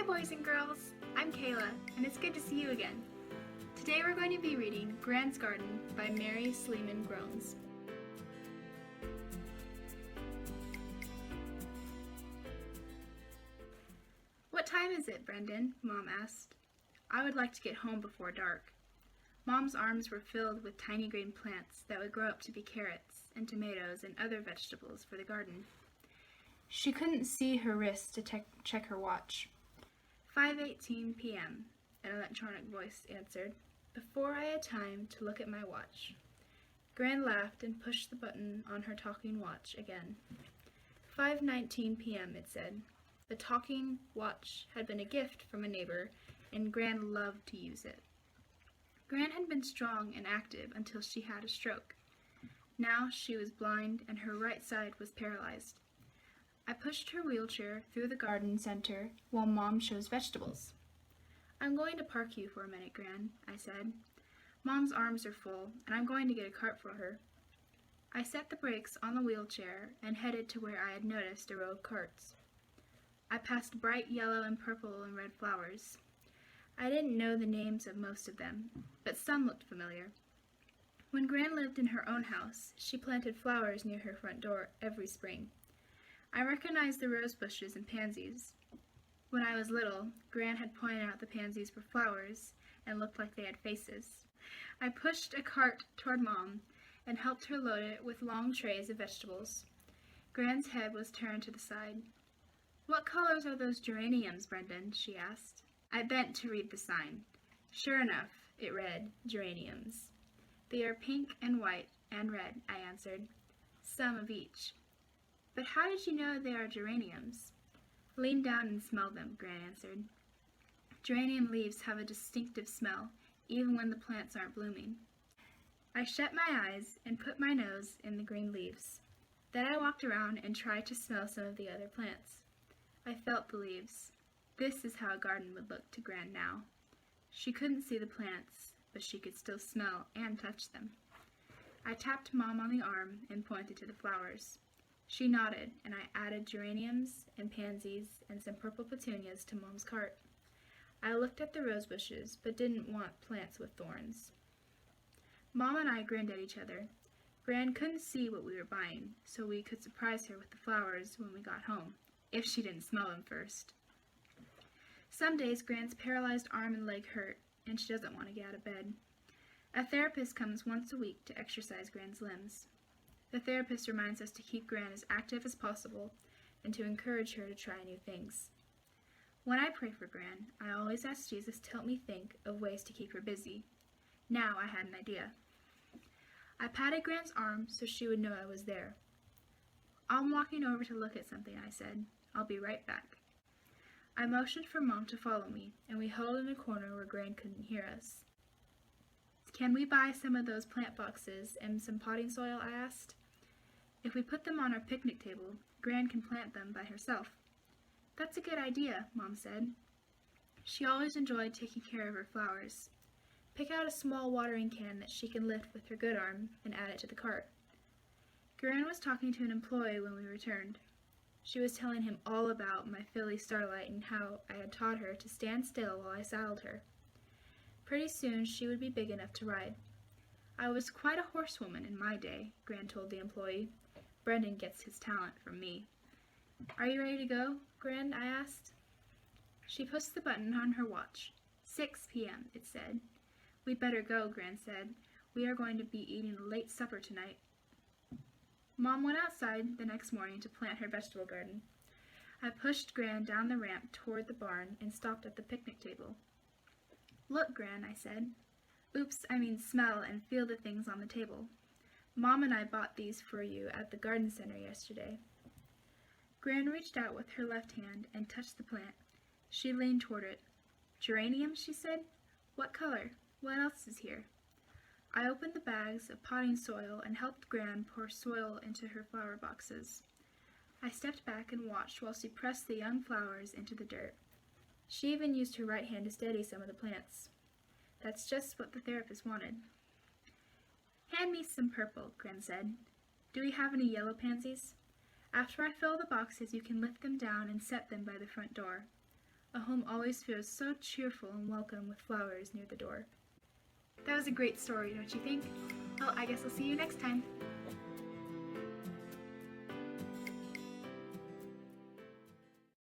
Hi boys and girls, I'm Kayla, and it's good to see you again. Today we're going to be reading Gran's Garden by Mary Steeman Grones. What time is it, Brendan? Mom asked. I would like to get home before dark. Mom's arms were filled with tiny green plants that would grow up to be carrots and tomatoes and other vegetables for the garden. She couldn't see her wrist to check her watch. 5:18 p.m., an electronic voice answered, before I had time to look at my watch. Gran laughed and pushed the button on her talking watch again. 5:19 p.m., it said. The talking watch had been a gift from a neighbor, and Gran loved to use it. Gran had been strong and active until she had a stroke. Now she was blind and her right side was paralyzed. I pushed her wheelchair through the garden center while Mom chose vegetables. I'm going to park you for a minute, Gran, I said. Mom's arms are full, and I'm going to get a cart for her. I set the brakes on the wheelchair and headed to where I had noticed a row of carts. I passed bright yellow and purple and red flowers. I didn't know the names of most of them, but some looked familiar. When Gran lived in her own house, she planted flowers near her front door every spring. I recognized the rose bushes and pansies. When I was little, Gran had pointed out the pansies were flowers and looked like they had faces. I pushed a cart toward Mom and helped her load it with long trays of vegetables. Gran's head was turned to the side. What colors are those geraniums, Brendan? She asked. I bent to read the sign. Sure enough, it read, geraniums. They are pink and white and red, I answered. Some of each. But how did you know they are geraniums? Lean down and smell them, Gran answered. Geranium leaves have a distinctive smell, even when the plants aren't blooming. I shut my eyes and put my nose in the green leaves. Then I walked around and tried to smell some of the other plants. I felt the leaves. This is how a garden would look to Gran now. She couldn't see the plants, but she could still smell and touch them. I tapped Mom on the arm and pointed to the flowers. She nodded, and I added geraniums and pansies and some purple petunias to Mom's cart. I looked at the rose bushes, but didn't want plants with thorns. Mom and I grinned at each other. Gran couldn't see what we were buying, so we could surprise her with the flowers when we got home, if she didn't smell them first. Some days Gran's paralyzed arm and leg hurt, and she doesn't want to get out of bed. A therapist comes once a week to exercise Gran's limbs. The therapist reminds us to keep Gran as active as possible and to encourage her to try new things. When I pray for Gran, I always ask Jesus to help me think of ways to keep her busy. Now I had an idea. I patted Gran's arm so she would know I was there. I'm walking over to look at something, I said. I'll be right back. I motioned for Mom to follow me, and we huddled in a corner where Gran couldn't hear us. Can we buy some of those plant boxes and some potting soil? I asked. If we put them on our picnic table, Gran can plant them by herself. That's a good idea, Mom said. She always enjoyed taking care of her flowers. Pick out a small watering can that she can lift with her good arm and add it to the cart. Gran was talking to an employee when we returned. She was telling him all about my filly Starlight and how I had taught her to stand still while I saddled her. Pretty soon she would be big enough to ride. I was quite a horsewoman in my day, Gran told the employee. Brendan gets his talent from me. Are you ready to go, Gran? I asked. She pushed the button on her watch. 6 p.m., it said. We'd better go, Gran said. We are going to be eating a late supper tonight. Mom went outside the next morning to plant her vegetable garden. I pushed Gran down the ramp toward the barn and stopped at the picnic table. Look, Gran, I said. Oops, I mean smell and feel the things on the table. Mom and I bought these for you at the garden center yesterday. Gran reached out with her left hand and touched the plant. She leaned toward it. Geranium, she said. What color? What else is here? I opened the bags of potting soil and helped Gran pour soil into her flower boxes. I stepped back and watched while she pressed the young flowers into the dirt. She even used her right hand to steady some of the plants. That's just what the therapist wanted. Hand me some purple, Gran said. Do we have any yellow pansies? After I fill the boxes, you can lift them down and set them by the front door. A home always feels so cheerful and welcome with flowers near the door. That was a great story, don't you think? Well, I guess I'll see you next time.